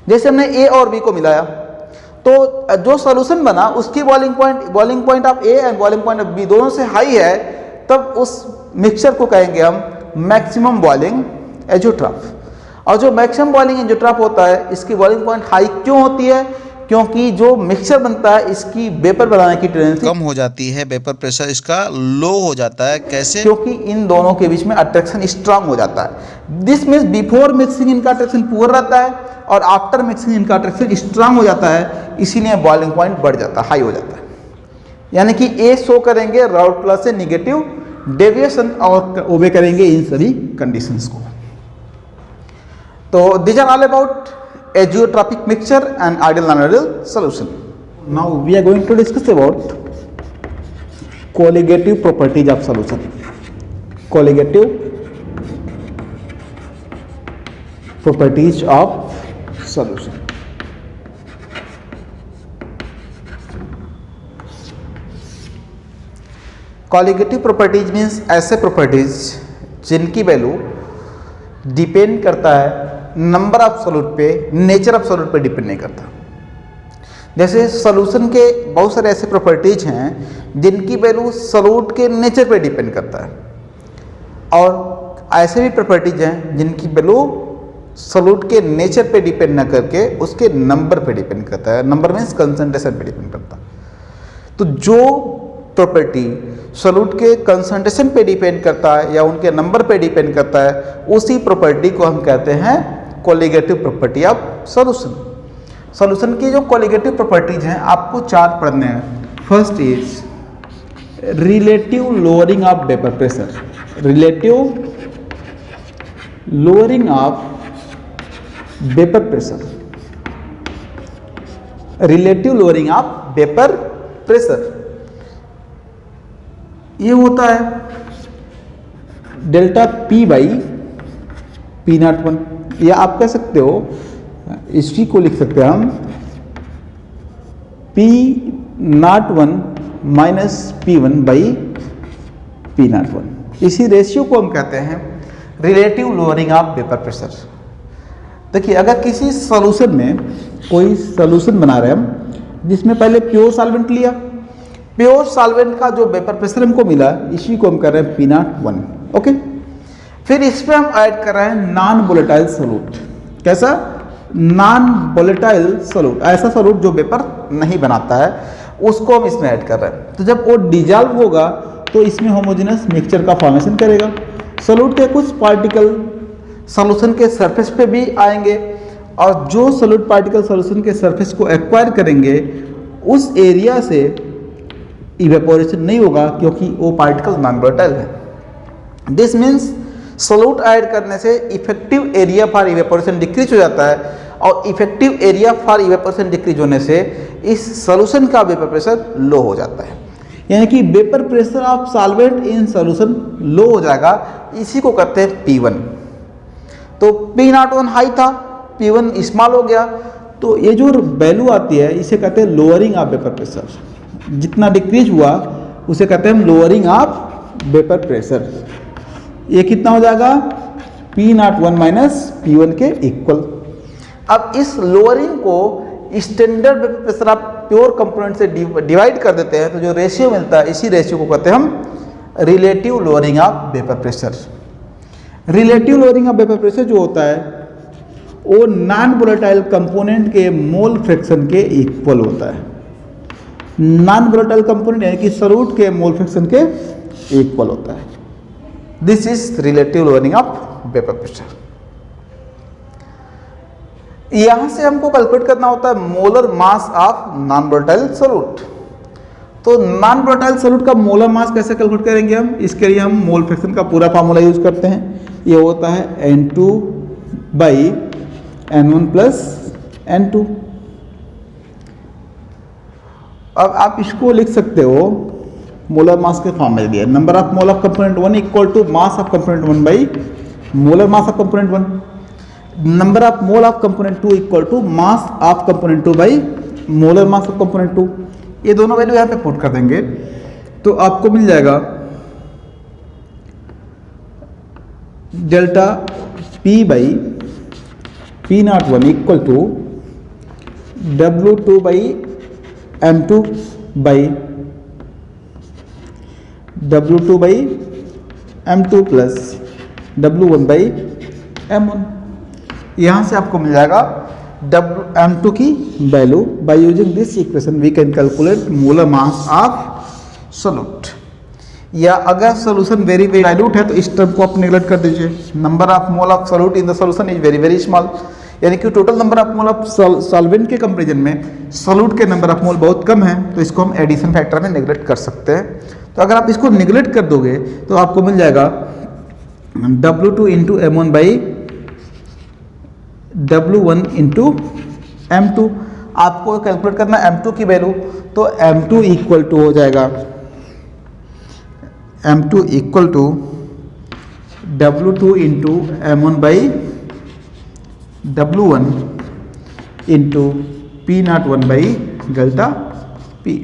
जैसे हमने ए और बी को मिलाया तो जो सॉल्यूशन बना उसकी boiling point of A and boiling point of B दोनों से हाई है, तब उस मिक्सचर को कहेंगे हम मैक्सिमम बॉइलिंग एजियोट्रॉप। और जो मैक्सिमम बॉइलिंग एजियोट्रॉप होता है इसकी बॉइलिंग पॉइंट हाई क्यों होती है? क्योंकि जो मिक्सचर बनता है इसकी वेपर बनाने की टेंडेंसी कम हो जाती है, वेपर प्रेशर इसका लो हो जाता है। कैसे? क्योंकि इन दोनों के बीच में अट्रैक्शन स्ट्रांग हो जाता है। दिस मीन्स बिफोर मिक्सिंग इनका अट्रैक्शन पुअर रहता है और आफ्टर मिक्सिंग इनका अट्रैक्शन स्ट्रांग हो जाता है, इसीलिए बॉइलिंग पॉइंट बढ़ जाता है, हाई हो जाता है। यानी कि ए शो करेंगे राउल्ट्स लॉ से निगेटिव डेविएशन और ओबे करेंगे इन सभी कंडीशंस को। तो these are all about azeotropic mixture and ideal non-ideal solution. Now we are going to discuss about colligative properties of solution. Colligative properties of solution. Colligative properties means ऐसे properties जिनकी value depend करता है number of solute पे, nature of solute पे depend नहीं करता। जैसे solution के बहुत सारे ऐसे प्रॉपर्टीज हैं जिनकी वैल्यू सॉल्यूट के नेचर पे डिपेंड करता है, और ऐसे भी प्रॉपर्टीज हैं जिनकी वैल्यू सॉल्यूट के नेचर पे डिपेंड ना करके उसके नंबर पे डिपेंड करता है। नंबर मीन्स कंसंट्रेशन पे डिपेंड करता है। तो जो प्रॉपर्टी सॉल्यूट के कंसंट्रेशन पे डिपेंड करता है या उनके नंबर पे डिपेंड करता है, उसी प्रॉपर्टी को हम कहते हैं colligative property of solution. Solution की जो कोलिगेटिव प्रॉपर्टीज हैं आपको 4 पढ़ने हैं। First is relative lowering of vapour pressure, relative lowering of vapour pressure, relative lowering of vapour pressure. ये होता है डेल्टा P बाई P01, या आप कह सकते हो इसी को लिख सकते हैं हम P01 minus P1 by P01। इसी रेशियो को हम कहते हैं relative lowering of vapour pressure. देखिए, अगर किसी सॉल्यूशन में कोई सॉल्यूशन बना रहे हैं हम, जिसमें पहले प्योर सॉल्वेंट लिया, प्योर सॉल्वेंट का जो वेपर प्रेशर हमको मिला, इसी को हम कर रहे हैं P01। ओके, फिर इसमें हम ऐड कर रहे हैं नॉन वोलेटाइल सॉल्यूट। कैसा? नॉन वोलेटाइल सॉल्यूट, ऐसा सॉल्यूट जो वेपर नहीं बनाता है, उसको हम इसमें ऐड कर रहे हैं। तो जब वो डिजॉल्व होगा तो इसमें होमोजेनस मिक्सचर का फॉर्मेशन करेगा। सॉल्यूट के कुछ पार्टिकल सॉल्यूशन के सरफेस पे भी आएंगे, और जो सॉल्यूट पार्टिकल सॉल्यूशन के सरफेस को एक्वायर करेंगे, उस एरिया से इवेपोरेशन नहीं होगा क्योंकि वो पार्टिकल नॉन वोलेटाइल है। दिस मीन्स सॉल्यूट ऐड करने से effective area for evaporation decrease हो जाता है, और effective area for evaporation decrease होने से इस सॉल्यूशन का वेपर प्रेशर लो हो जाता है। यानी कि vapour pressure of solvent in solution low हो जाएगा, इसी को कहते हैं P1। तो P01 हाई था, P1 स्मॉल हो गया, तो ये जो वैल्यू आती है इसे कहते हैं लोअरिंग ऑफ वेपर प्रेशर। जितना डिक्रीज हुआ उसे कहते हैं हम लोअरिंग ऑफ वेपर प्रेशर। ये कितना हो जाएगा? P01 माइनस P1 के इक्वल। अब इस लोअरिंग को स्टैंडर्ड वेपर प्रेशर आप प्योर कंपोनेंट से डिवाइड कर देते हैं, तो जो रेशियो मिलता है, इसी रेशियो को कहते हैं हम relative lowering of vapour pressure. Relative lowering of vapour pressure जो होता है वो नॉन वोलेटाइल कंपोनेंट के मोल फ्रैक्शन के इक्वल होता है। नॉन वोलेटाइल कंपोनेंट यानी कि सॉल्यूट के मोल फ्रैक्शन के इक्वल होता है। This is relative lowering of vapour pressure. यहां से हमको कैलकुलेट करना होता है molar mass of non volatile solute. तो नॉन वोलेटाइल सॉल्यूट का मोलर मास कैसे कैलकुलेट करेंगे हम? इसके लिए हम मोल फ्रैक्शन का पूरा फार्मूला यूज करते हैं। ये होता है N2 by N1 plus N2। अब आप इसको लिख सकते हो मोलर मास के फॉर्म में दिया, number of mole of component 1 equal to mass of component 1 by molar mass of component 1। Number of mole of component 2 equal to mass of component 2 by molar mass of component 2। ये दोनों value यहाँ पे put कर देंगे तो आपको मिल जाएगा delta P by P01 equal to W2 by M2 by W2 by M2 plus W1 by M1। यहाँ से आपको मिल जाएगा M2 की value. By using this equation we can calculate molar mass of solute. या अगर सॉल्यूशन वेरी वेरी डाइल्यूट है तो इस टर्म को आप नेगलेक्ट कर दीजिए। Number of mole of solute in the solution is very very small, यानी कि total number of mole of solvent के कंपेरिजन में सॉल्यूट के नंबर ऑफ मोल बहुत कम है, तो इसको हम एडिशन फैक्टर में नेगलेक्ट कर सकते हैं। तो अगर आप इसको नेगलेक्ट कर दोगे तो आपको मिल जाएगा W2 into M1 by W1 into M2। आपको कैलकुलेट करना M2 की वैल्यू, तो M2 इक्वल टू हो जाएगा M2 equal to W2 into M1 by W1 into P01 by delta P।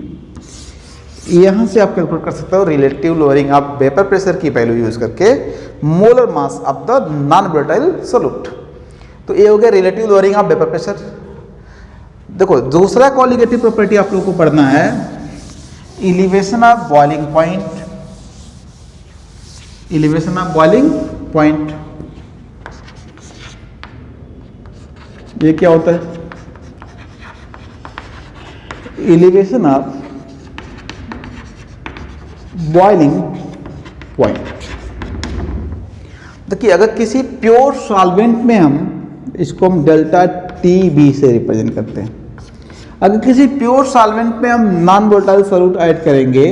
यहाँ से आप कैलकुलेट कर सकते हो relative lowering of vapour pressure की वैल्यू यूज करके molar mass of the non volatile solute. तो ये हो गया relative lowering of vapour pressure. देखो, दूसरा कोलिगेटिव प्रॉपर्टी आप लोगों को पढ़ना है elevation of boiling point. Elevation of boiling point ये क्या होता है? Elevation of boiling point. देखिए अगर किसी प्योर सॉल्वेंट में हम इसको हम डेल्टा टी बी से रिप्रेजेंट करते हैं। अगर किसी प्योर सॉल्वेंट में हम नॉन वोलेटाइल सॉल्यूट ऐड करेंगे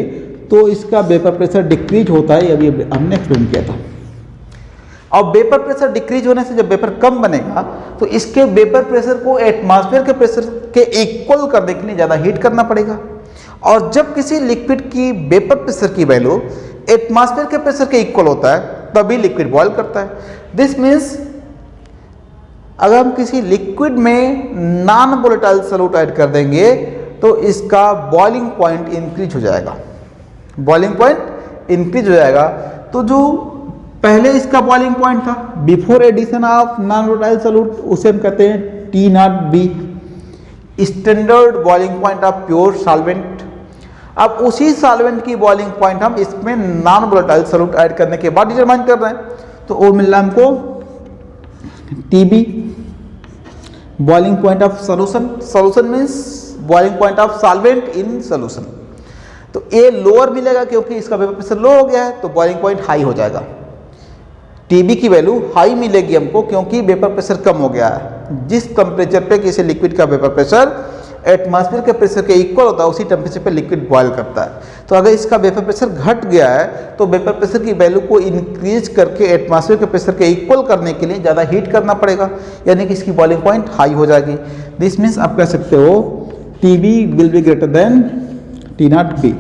तो इसका वेपर प्रेशर डिक्रीज होता है, अभी हमने एक्सप्लेन किया था। और वेपर प्रेशर डिक्रीज होने से जब वेपर कम बनेगा तो इसके वेपर प्रेशर को एटमॉस्फेयर के प्रेशर के इक्वल करने के लिए ज़्यादा हीट करना पड़ेगा। और जब किसी लिक्विड की वेपर प्रेशर की वैल्यू एटमॉस्फेयर के प्रेशर के इक्वल होता है तभी लिक्विड बॉयल करता है। दिस मीन्स अगर हम किसी लिक्विड में नॉन वोलेटाइल सॉल्यूट ऐड कर देंगे तो इसका बॉइलिंग पॉइंट इंक्रीज हो जाएगा, बॉइलिंग पॉइंट इंक्रीज हो जाएगा। तो जो पहले इसका बॉइलिंग पॉइंट था before addition of non volatile solute, उसे हम कहते हैं T nought B, standard boiling point of pure solvent. अब उसी सॉल्वेंट की बॉइलिंग पॉइंट हम इसमें नॉन वोलेटाइल सॉल्यूट ऐड करने के बाद डिटरमाइन कर रहे हैं, तो वो मिल रहा है हमको TB, boiling point of solution. Solution means boiling point of solvent in solution. तो ए लोअर मिलेगा क्योंकि इसका वेपर प्रेशर लो हो गया है, तो बॉइलिंग पॉइंट हाई हो जाएगा। टीबी की वैल्यू हाई मिलेगी हमको क्योंकि वेपर प्रेशर कम हो गया है। जिस टेम्परेचर पे किसी लिक्विड का वेपर प्रेशर एटमॉस्फेयर के प्रेशर के इक्वल होता है उसी टेम्परेचर पे लिक्विड बॉयल करता है। तो अगर इसका वेपर प्रेशर घट गया है तो वेपर प्रेशर की वैल्यू को इंक्रीज करके एटमॉस्फेयर के प्रेशर के इक्वल करने के लिए ज़्यादा हीट करना पड़ेगा, यानी कि इसकी बॉइलिंग पॉइंट हाई हो जाएगी। दिस मीन्स आप कह सकते हो TB will be greater than T nought B.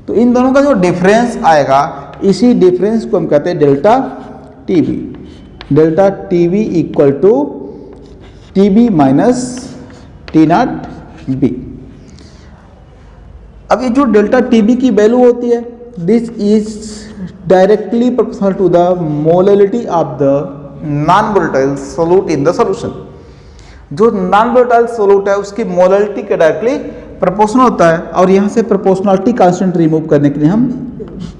तो इन दोनों का जो डिफरेंस आएगा इसी डिफरेंस को हम कहते हैं delta TB. Delta TB equal to TB minus T nought B. अब ये जो डेल्टा टीबी की वैल्यू होती है this is directly proportional to the molality of the non volatile solute in the solution. जो नॉन वोलेटाइल सॉल्यूट है उसकी molality के डायरेक्टली प्रोपोर्शनल होता है। और यहाँ से प्रोपोर्शनलिटी कांस्टेंट रिमूव करने के लिए हम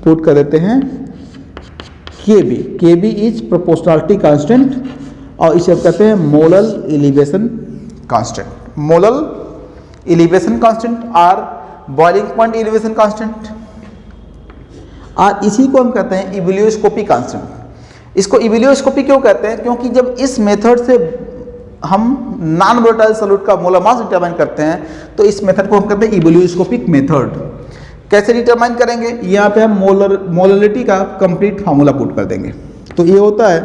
पुट कर देते हैं केबी। केबी इज प्रोपोर्शनलिटी कांस्टेंट और इसे हम कहते हैं molal elevation constant. Molal elevation constant और बॉइलिंग पॉइंट एलिवेशन कांस्टेंट, और इसी को हम कहते हैं इवैल्यूस्कोपी कांस्टेंट। इसको इवैल्यूस्कोपी क्यों कहते हैं? क्योंकि जब इस मेथड से हम नॉन वोलेटाइल सॉल्यूट का मोलर मास डिटरमाइन करते हैं तो इस मेथड को हम कहते हैं इवैल्यूस्कोपिक मेथड। कैसे डिटरमाइन करेंगे? यहाँ पे हम मोलैलिटी का कंप्लीट फार्मूला पुट कर देंगे। तो ये होता है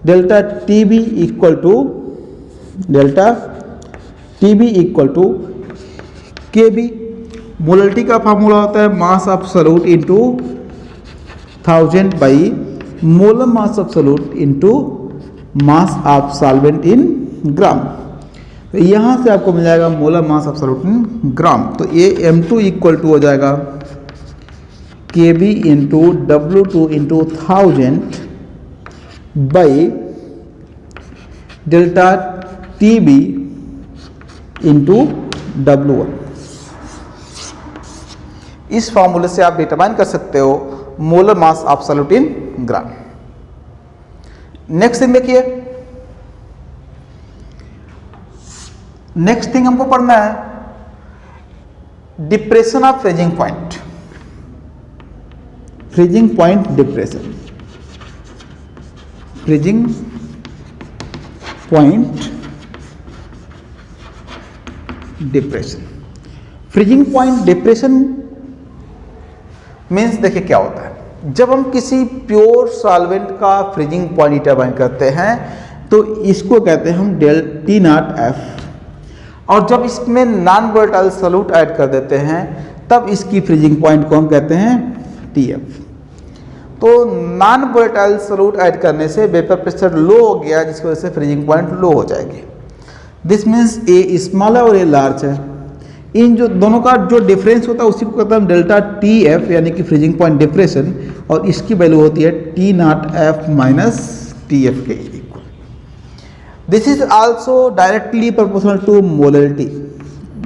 delta T B equal to delta T B equal to K B. Molality का फार्मूला होता है mass of solute into 1000 by molar mass of solute into mass of solvent in gram. तो यहाँ से आपको मिल जाएगा molar mass of solute in gram. तो ये M2 इक्वल टू हो जाएगा KB into W2 into 1000 by delta TB into W1। इस फॉर्मूले से आप डिटरमाइन कर सकते हो molar mass of solute in gram. Next thing देखिए, नेक्स्ट थिंग हमको पढ़ना है depression of freezing point. Freezing point depression, freezing point depression. Freezing point depression means देखिए क्या होता है। जब हम किसी प्योर सॉल्वेंट का फ्रीजिंग पॉइंट डिटरमाइन करते हैं तो इसको कहते हैं हम डेल टी नॉट एफ, और जब इसमें नॉन वोलेटाइल सॉल्यूट ऐड कर देते हैं तब इसकी फ्रीजिंग पॉइंट को हम कहते हैं टी एफ। तो नॉन वोलेटाइल सॉल्यूट ऐड करने से वेपर प्रेशर लो हो गया जिसकी वजह से फ्रीजिंग पॉइंट लो हो जाएगी। दिस मीन्स ए स्मॉल है और ए लार्ज है। इन जो दोनों का जो डिफरेंस होता है उसी को कहते हैं डेल्टा टी एफ, यानी कि फ्रीजिंग पॉइंट डिप्रेशन, और इसकी वैल्यू होती है T naught F minus T F के equal. This is also directly proportional to molality.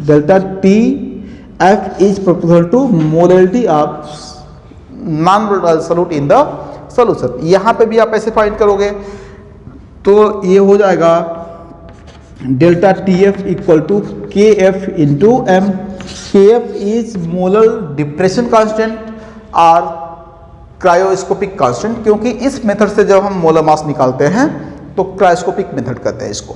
Delta T F is proportional to molality of non volatile solute in the solution. यहाँ पे भी आप ऐसे फाइंड करोगे तो ये हो जाएगा delta T F equal to K F into M. K F is molar depression constant or cryoscopic constant, क्योंकि इस मेथड से जब हम मोलर मास निकालते हैं तो क्रायोस्कोपिक मेथड कहते हैं इसको।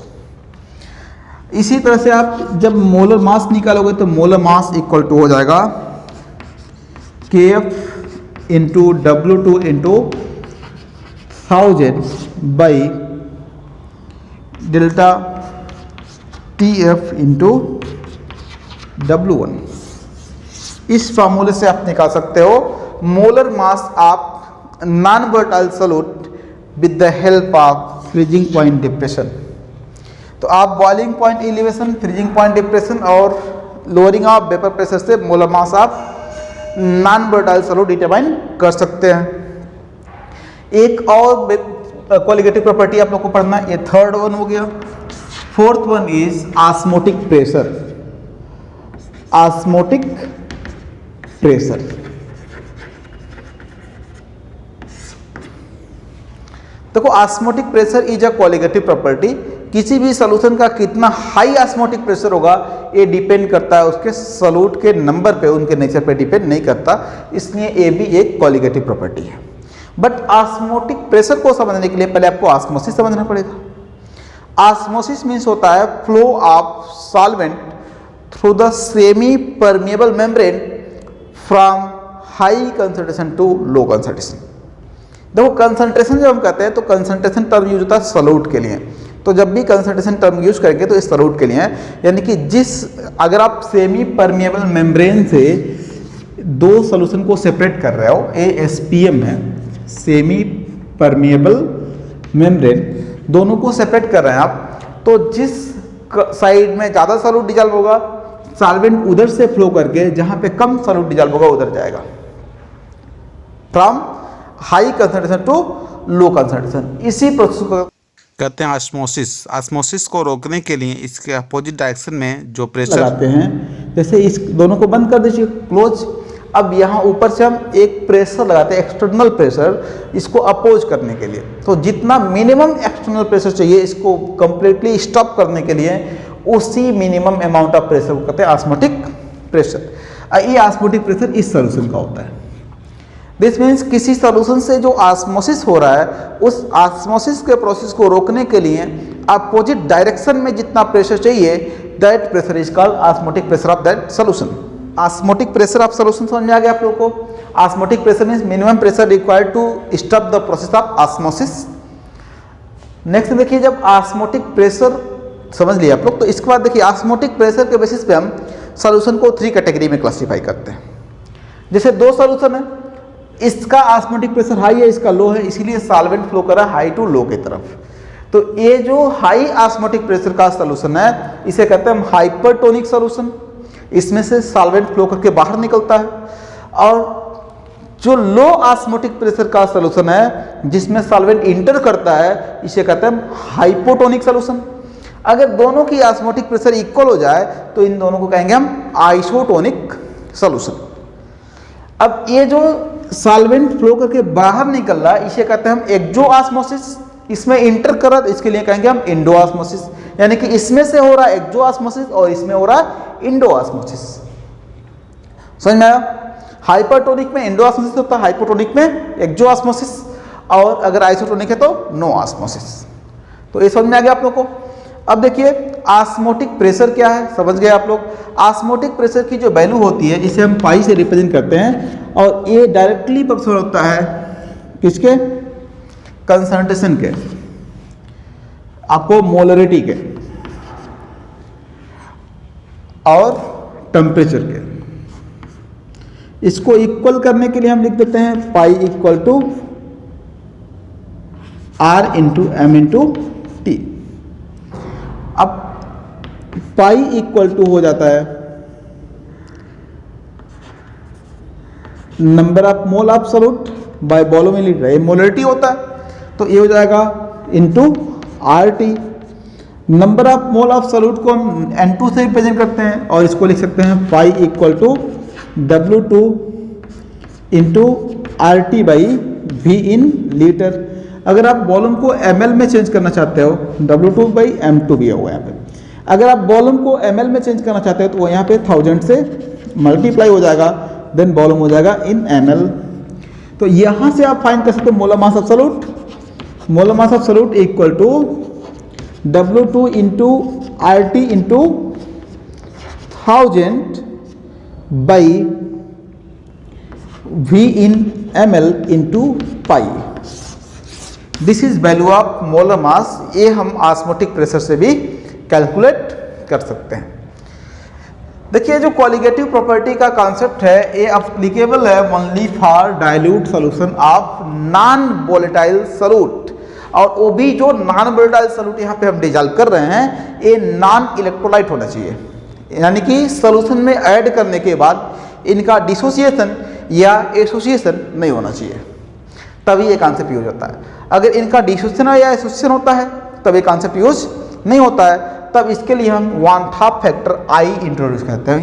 इसी तरह से आप जब मोलर मास निकालोगे तो मोलर मास इक्वल टू हो जाएगा KF into W2 into 1000 by delta TF into W1। इस फार्मूले से आप निकाल सकते हो मोलर मास आप non volatile solute with the help of freezing point depression. तो आप boiling point elevation, freezing point depression और लोअरिंग ऑफ वेपर प्रेशर से मोलर मास आप नॉन वोलेटाइल सॉल्यूट डिटरमाइन कर सकते हैं। एक और क्वालिटेटिव प्रॉपर्टी आप लोग को पढ़ना है, ये थर्ड वन हो गया। Fourth one is osmotic pressure. Osmotic pressure, देखो osmotic pressure is a qualitative property. किसी भी सॉल्यूशन का कितना हाई ऑस्मोटिक प्रेशर होगा ये डिपेंड करता है उसके सॉल्यूट के नंबर पे, उनके नेचर पे डिपेंड नहीं करता, इसलिए ये भी एक क्वालिटेटिव प्रॉपर्टी है। बट ऑस्मोटिक प्रेशर को समझने के लिए पहले आपको ऑस्मोसिस समझना पड़ेगा। ऑस्मोसिस मीन्स होता है flow of solvent through the semi permeable membrane from high concentration to low concentration. देखो कंसंट्रेशन जब हम कहते हैं तो कंसंट्रेशन टर्म यूज होता है सॉल्यूट के लिए, तो जब भी कंसंट्रेशन टर्म यूज करेंगे तो इस सॉल्यूट के लिए है, यानी कि अगर आप सेमी परमिएबल मेम्ब्रेन से दो सॉल्यूशन को सेपरेट कर रहे हो, ASPM है सेमी परमिएबल मेम्ब्रेन, दोनों को सेपरेट कर रहे हैं आप, तो जिस साइड में ज़्यादा सॉल्यूट डिजॉल्व होगा सॉल्वेंट उधर से फ्लो करके जहाँ पे कम सॉल्यूट डिजॉल्व होगा उधर जाएगा, from high concentration to low concentration. इसी प्रोसेस को कहते हैं ऑस्मोसिस। ऑस्मोसिस को रोकने के लिए इसके अपोजिट डायरेक्शन में जो प्रेशर लगाते हैं, जैसे इस दोनों को बंद कर दीजिए क्लोज। अब यहाँ ऊपर से हम एक प्रेशर लगाते हैं, एक्सटर्नल प्रेशर, इसको अपोज करने के लिए। तो जितना मिनिमम एक्सटर्नल प्रेशर चाहिए इसको कंप्लीटली स्टॉप करने के लिए, उसी मिनिमम अमाउंट ऑफ प्रेशर को कहते हैं ऑस्मोटिक प्रेशर। ये ऑस्मोटिक प्रेशर इस सॉल्यूशन का होता है। दिस मीन्स किसी सॉल्यूशन से जो ऑस्मोसिस हो रहा है उस ऑस्मोसिस के प्रोसेस को रोकने के लिए अपोजिट डायरेक्शन में जितना प्रेशर चाहिए that pressure is called osmotic pressure of that solution. Osmotic pressure of solution समझ में आ गया आप लोगों को। Osmotic pressure means minimum pressure required to stop the process of osmosis. Next देखिए, जब ऑस्मोटिक प्रेशर समझ लिया आप लोग, तो इसके बाद देखिए ऑस्मोटिक प्रेशर के बेसिस पे हम सॉल्यूशन को 3 कैटेगरी में क्लासीफाई करते हैं। जैसे दो सॉल्यूशन है, इसका ऑस्मोटिक प्रेशर हाई है, इसका लो है, इसीलिए सॉल्वेंट फ्लो कर रहा है हाई टू लो की तरफ। तो ये जो हाई ऑस्मोटिक प्रेशर का सॉल्यूशन है इसे कहते हैं हम हाइपरटोनिक सॉल्यूशन। इसमें से सॉल्वेंट फ्लो करके बाहर निकलता है। और जो लो ऑस्मोटिक प्रेशर का सॉल्यूशन है जिसमें सॉल्वेंट इंटर करता है इसे कहते हैं हम हाइपोटोनिक सॉल्यूशन। अगर दोनों की ऑस्मोटिक प्रेशर इक्वल हो जाए तो इन दोनों को कहेंगे हम आइसोटोनिक सॉल्यूशन। अब ये जो सॉल्वेंट फ्लो करके बाहर निकल रहा है इसे कहते हैं हम एक्सो ऑस्मोसिस। इसमें इंटर कर रहा है इसके लिए कहेंगे हम इंडो ऑस्मोसिस, यानी कि इसमें से हो रहा है एक्सो ऑस्मोसिस और इसमें हो रहा है इंडो ऑस्मोसिस। समझ में आया? हाइपरटोनिक में इंडो ऑस्मोसिस होता है, हाइपोटोनिक में एक्सो ऑस्मोसिस, और अगर आइसोटोनिक है तो नो ऑस्मोसिस। तो ये समझ में आ गया आप लोग को। अब देखिए ऑस्मोटिक प्रेशर क्या है, समझ गए आप लोग। ऑस्मोटिक प्रेशर की जो वैल्यू होती है इसे हम पाई से रिप्रेजेंट करते हैं, और ये डायरेक्टली प्रोपोर्शनल होता है किसके? कंसंट्रेशन के, आपको मोलरिटी के और टेम्परेचर के। इसको इक्वल करने के लिए हम लिख देते हैं pi equal to R into M into T. अब पाई इक्वल टू हो जाता है number of mole of solute by volume in litre, ये मोलरिटी होता है, तो ये हो जाएगा into RT। Number of mole of solute को हम N2 से रिप्रेजेंट करते हैं और इसको लिख सकते हैं pi equal to W2 into RT by V in litre. अगर आप वॉल्यूम को ml में चेंज करना चाहते हो, W2 बाई M2 भी हुआ यहाँ पे। अगर आप वॉल्यूम को ml में चेंज करना चाहते हो तो वो यहाँ पे 1000 से मल्टीप्लाई हो जाएगा, देन वॉल्यूम हो जाएगा इन ml तो यहाँ से आप फाइंड कर सकते हो molar mass of solute. Molar mass of solute equal to W2 into RT into 1000 by V in ml into pi. This is value of molar mass. ये हम ऑस्मोटिक प्रेशर से भी कैलकुलेट कर सकते हैं। देखिए जो कॉलिगेटिव प्रॉपर्टी का कॉन्सेप्ट है ये अप्लीकेबल है only for dilute solution of non volatile solute, और वो भी जो नॉन वोलेटाइल सॉल्यूट यहाँ पे हम डिजॉल्व कर रहे हैं ये नॉन इलेक्ट्रोलाइट होना चाहिए, यानी कि सॉल्यूशन में ऐड करने के बाद इनका डिसोसिएशन या एसोसिएशन नहीं होना चाहिए, तभी ये कॉन्सेप्ट यूज होता है। अगर इनका डिसोसिएशन या एसोसिएशन होता है तब ये कॉन्सेप्ट यूज नहीं होता है, तब इसके लिए हम 1/2 फैक्टर I इंट्रोड्यूस करते हैं।